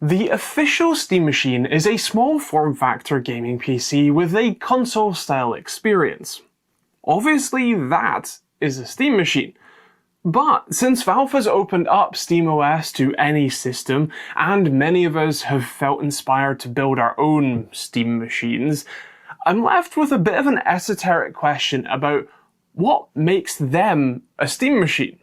The official Steam Machine is a small form factor gaming PC with a console-style experience. Obviously, that is a Steam Machine. But since Valve has opened up SteamOS to any system, and many of us have felt inspired to build our own Steam machines, I'm left with a bit of an esoteric question about what makes them a Steam machine.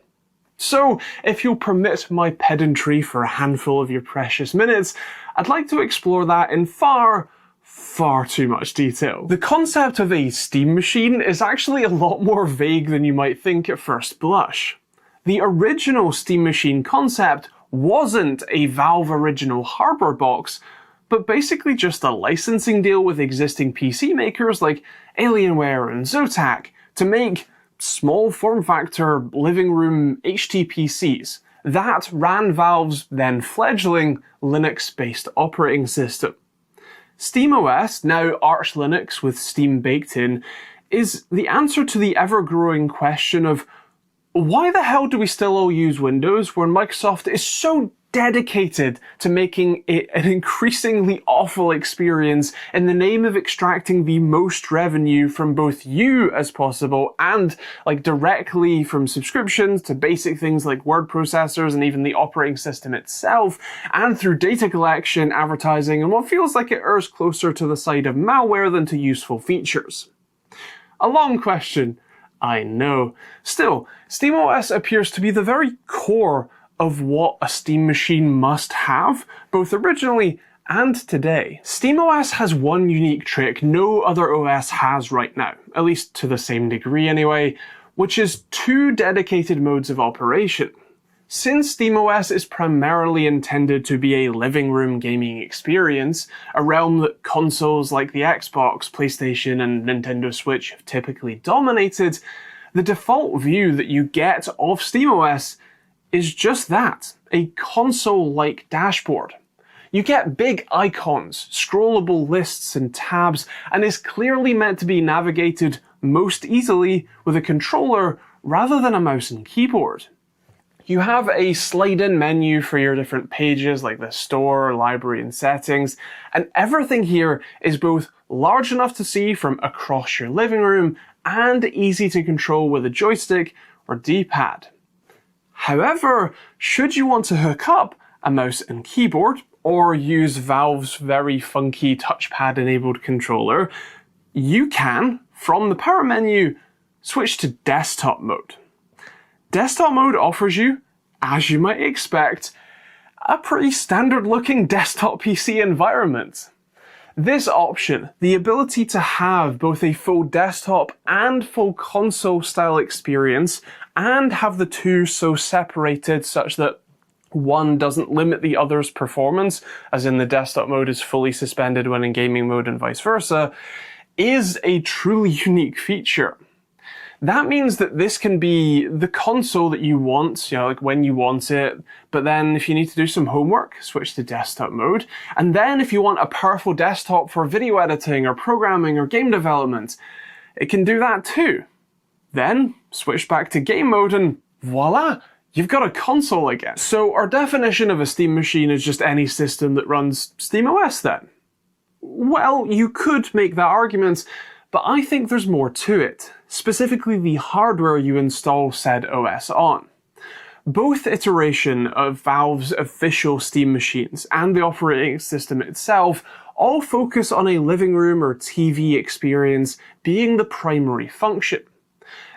So, if you'll permit my pedantry for a handful of your precious minutes, I'd like to explore that in far too much detail. The concept of a Steam machine is actually a lot more vague than you might think at first blush. The original Steam Machine concept wasn't a Valve original hardware box, but basically just a licensing deal with existing PC makers like Alienware and Zotac to make small form factor living room HTPCs that ran Valve's then fledgling Linux-based operating system. SteamOS, now Arch Linux with Steam baked in, is the answer to the ever-growing question of why the hell do we still all use Windows when Microsoft is so dedicated to making it an increasingly awful experience in the name of extracting the most revenue from both you as possible and directly from subscriptions to basic things like word processors and even the operating system itself, and through data collection, advertising, and what feels like it errs closer to the side of malware than to useful features. A long question, I know. Still, SteamOS appears to be the very core of what a Steam machine must have, both originally and today. SteamOS has one unique trick no other OS has right now, at least to the same degree anyway, which is two dedicated modes of operation. Since SteamOS is primarily intended to be a living room gaming experience, a realm that consoles like the Xbox, PlayStation, and Nintendo Switch have typically dominated, the default view that you get of SteamOS is just that, a console-like dashboard. You get big icons, scrollable lists and tabs, and is clearly meant to be navigated most easily with a controller rather than a mouse and keyboard. You have a slide-in menu for your different pages like the store, library, and settings, and everything here is both large enough to see from across your living room and easy to control with a joystick or D-pad. However, should you want to hook up a mouse and keyboard, or use Valve's very funky touchpad-enabled controller, you can, from the power menu, switch to desktop mode. Desktop mode offers you, as you might expect, a pretty standard-looking desktop PC environment. This option, the ability to have both a full desktop and full console-style experience, and have the two so separated such that one doesn't limit the other's performance, as in the desktop mode is fully suspended when in gaming mode and vice versa, is a truly unique feature. That means that this can be the console that you want, when you want it, but then if you need to do some homework, switch to desktop mode, and then if you want a powerful desktop for video editing or programming or game development, it can do that too. Then, switch back to game mode and voila, you've got a console again. So our definition of a Steam machine is just any system that runs SteamOS then? Well, you could make that argument, but I think there's more to it, specifically the hardware you install said OS on. Both iteration of Valve's official Steam machines and the operating system itself all focus on a living room or TV experience being the primary function.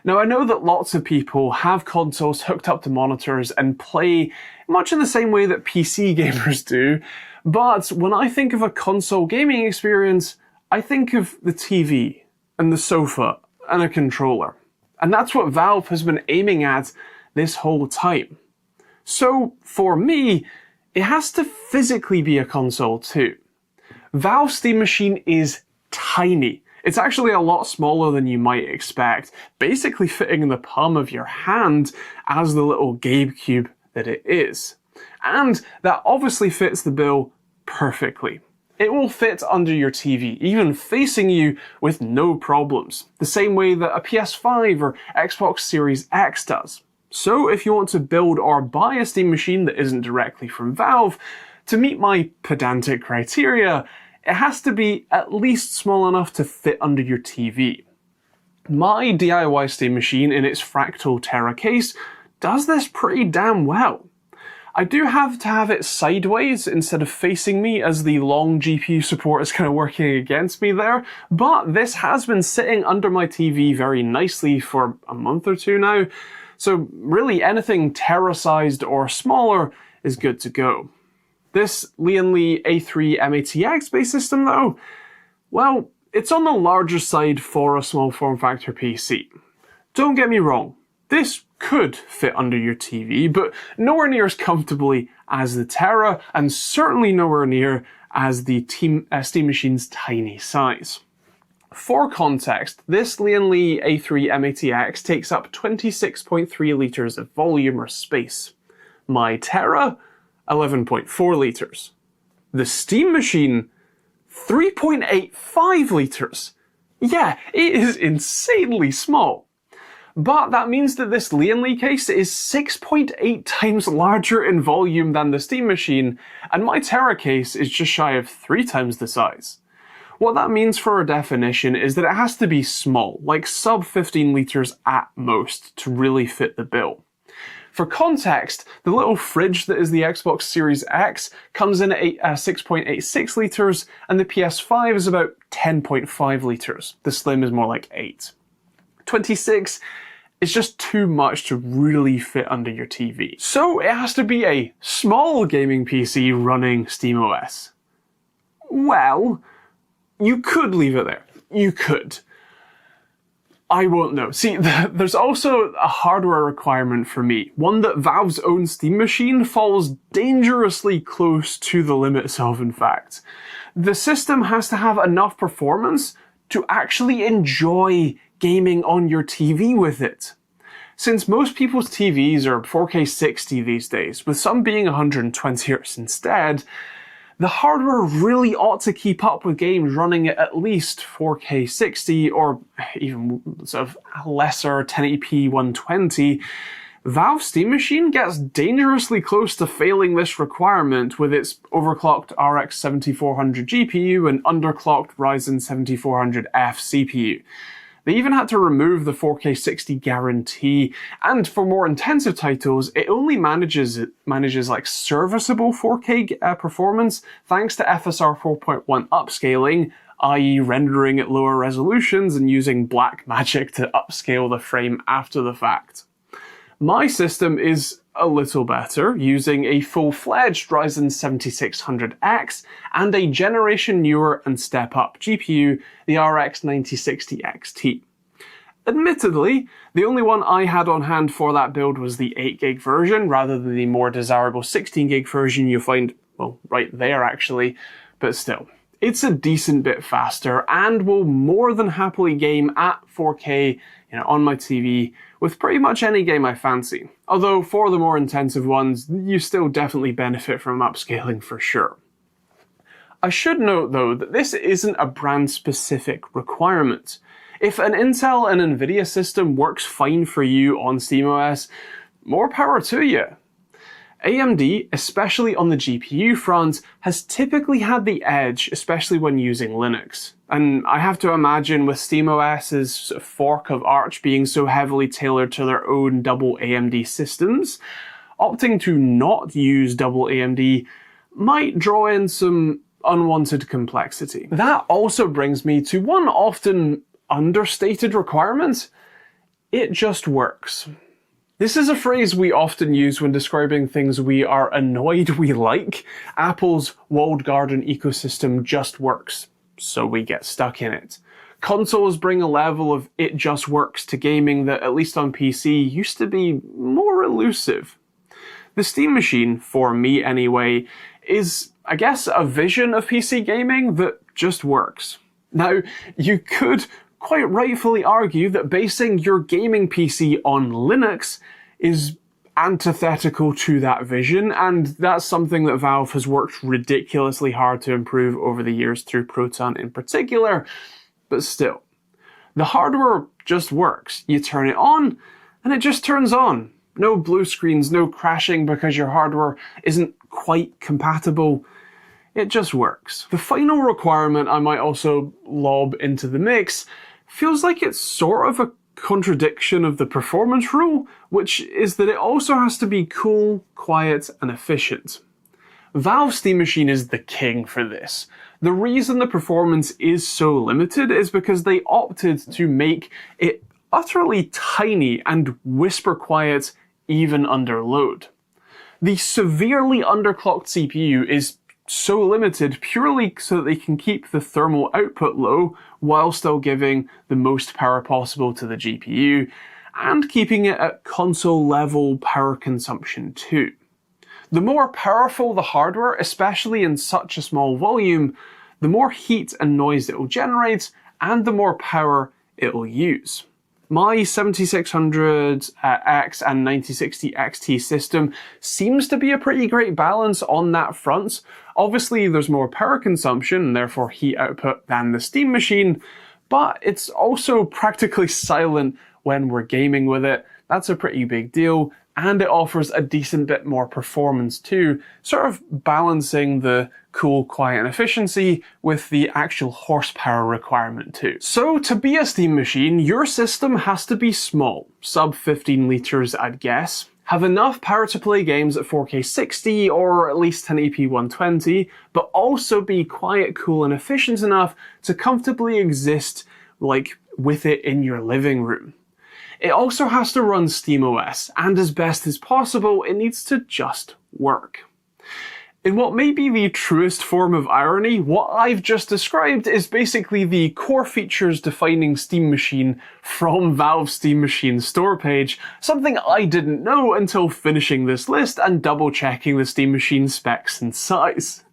Now, I know that lots of people have consoles hooked up to monitors and play much in the same way that PC gamers do, but when I think of a console gaming experience, I think of the TV and the sofa and a controller. And that's what Valve has been aiming at this whole time. So, for me, it has to physically be a console too. Valve's Steam Machine is tiny. It's actually a lot smaller than you might expect, basically fitting in the palm of your hand as the little GameCube that it is. And that obviously fits the bill perfectly. It will fit under your TV, even facing you with no problems, the same way that a PS5 or Xbox Series X does. So if you want to build or buy a Steam machine that isn't directly from Valve, To meet my pedantic criteria, it has to be at least small enough to fit under your TV. My DIY Steam machine in its fractal Terra case does this pretty damn well. I do have to have it sideways instead of facing me, as the long GPU support is kind of working against me there, but this has been sitting under my TV very nicely for a month or two now, so really anything Terra-sized or smaller is good to go. This Lianli A3 MATX based system though, well, it's on the larger side for a small form factor PC. Don't get me wrong, this could fit under your TV, but nowhere near as comfortably as the Terra, and certainly nowhere near as the Steam machine's tiny size. For context, this Lianli A3 MATX takes up 26.3 litres of volume or space. My Terra, 11.4 litres. The Steam machine, 3.85 litres. Yeah, it is insanely small. But that means that this Lianli case is 6.8 times larger in volume than the Steam machine, and my Terra case is just shy of 3 times the size. What that means for a definition is that it has to be small, like sub 15 litres at most, to really fit the bill. For context, the little fridge that is the Xbox Series X comes in at 6.86 litres, and the PS5 is about 10.5 litres. The Slim is more like 8. 26 is just too much to really fit under your TV. So it has to be a small gaming PC running SteamOS. Well, you could leave it there. You could. I won't know. See, there's also a hardware requirement for me, one that Valve's own Steam machine falls dangerously close to the limits of, in fact. The system has to have enough performance to actually enjoy gaming on your TV with it. Since most people's TVs are 4K 60 these days, with some being 120Hz instead, the hardware really ought to keep up with games running at least 4K 60 or even sort of lesser 1080p 120. Valve's Steam machine gets dangerously close to failing this requirement with its overclocked RX 7400 GPU and underclocked Ryzen 7400F CPU. They even had to remove the 4K 60 guarantee, and for more intensive titles, it only manages like serviceable 4K performance thanks to FSR 4.1 upscaling, i.e. rendering at lower resolutions and using black magic to upscale the frame after the fact. My system is a little better, using a full-fledged Ryzen 7600X and a generation newer and step-up GPU, the RX 9060 XT. Admittedly, the only one I had on hand for that build was the 8GB version, rather than the more desirable 16GB version you'll find, well, right there actually, but still. It's a decent bit faster and will more than happily game at 4K on my TV with pretty much any game I fancy. Although for the more intensive ones, you still definitely benefit from upscaling for sure. I should note though that this isn't a brand specific requirement. If an Intel and Nvidia system works fine for you on SteamOS, more power to you. AMD, especially on the GPU front, has typically had the edge, especially when using Linux. And I have to imagine with SteamOS's fork of Arch being so heavily tailored to their own double AMD systems, opting to not use double AMD might draw in some unwanted complexity. That also brings me to one often understated requirement. It just works. This is a phrase we often use when describing things we are annoyed we like. Apple's walled garden ecosystem just works, so we get stuck in it. Consoles bring a level of it just works to gaming that, at least on PC, used to be more elusive. The Steam machine, for me anyway, is, I guess, a vision of PC gaming that just works. Now, you could quite rightfully argue that basing your gaming PC on Linux is antithetical to that vision, and that's something that Valve has worked ridiculously hard to improve over the years through Proton in particular, but still. The hardware just works. You turn it on, and it just turns on. No blue screens, no crashing because your hardware isn't quite compatible. It just works. The final requirement I might also lob into the mix feels like it's sort of a contradiction of the performance rule, which is that it also has to be cool, quiet, and efficient. Valve Steam Machine is the king for this. The reason the performance is so limited is because they opted to make it utterly tiny and whisper quiet even under load. The severely underclocked CPU is so limited purely so that they can keep the thermal output low while still giving the most power possible to the GPU and keeping it at console level power consumption too. The more powerful the hardware, especially in such a small volume, the more heat and noise it will generate and the more power it will use. My 7600X and 9060 XT system seems to be a pretty great balance on that front. Obviously, there's more power consumption and therefore heat output than the Steam Machine, but it's also practically silent when we're gaming with it. That's a pretty big deal, and it offers a decent bit more performance too, sort of balancing the cool, quiet, and efficiency with the actual horsepower requirement too. So to be a Steam Machine, your system has to be small, sub 15 liters I'd guess, have enough power to play games at 4K 60 or at least 1080p 120, but also be quiet, cool, and efficient enough to comfortably exist with it in your living room. It also has to run SteamOS, and as best as possible, it needs to just work. In what may be the truest form of irony, what I've just described is basically the core features defining Steam Machine from Valve's Steam Machine store page, something I didn't know until finishing this list and double checking the Steam Machine specs and size.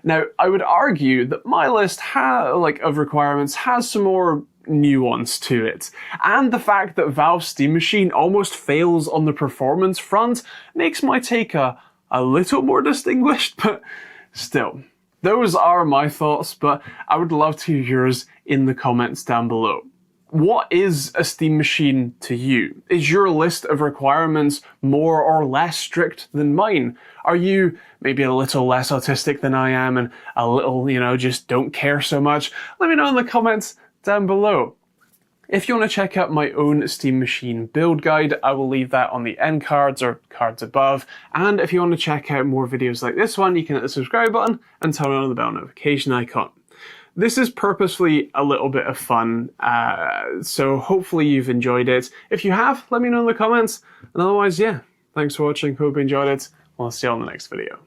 Now, I would argue that my list of requirements has some more nuance to it, and the fact that Valve's Steam Machine almost fails on the performance front makes my take a little more distinguished, but still. Those are my thoughts, but I would love to hear yours in the comments down below. What is a Steam Machine to you? Is your list of requirements more or less strict than mine? Are you maybe a little less autistic than I am and a little, just don't care so much? Let me know in the comments down below. If you want to check out my own Steam Machine build guide, I will leave that on the end cards or cards above. And if you want to check out more videos like this one, you can hit the subscribe button and turn on the bell notification icon. This is purposely a little bit of fun, so hopefully you've enjoyed it. If you have, let me know in the comments. And otherwise, yeah, thanks for watching. Hope you enjoyed it. I'll see you on the next video.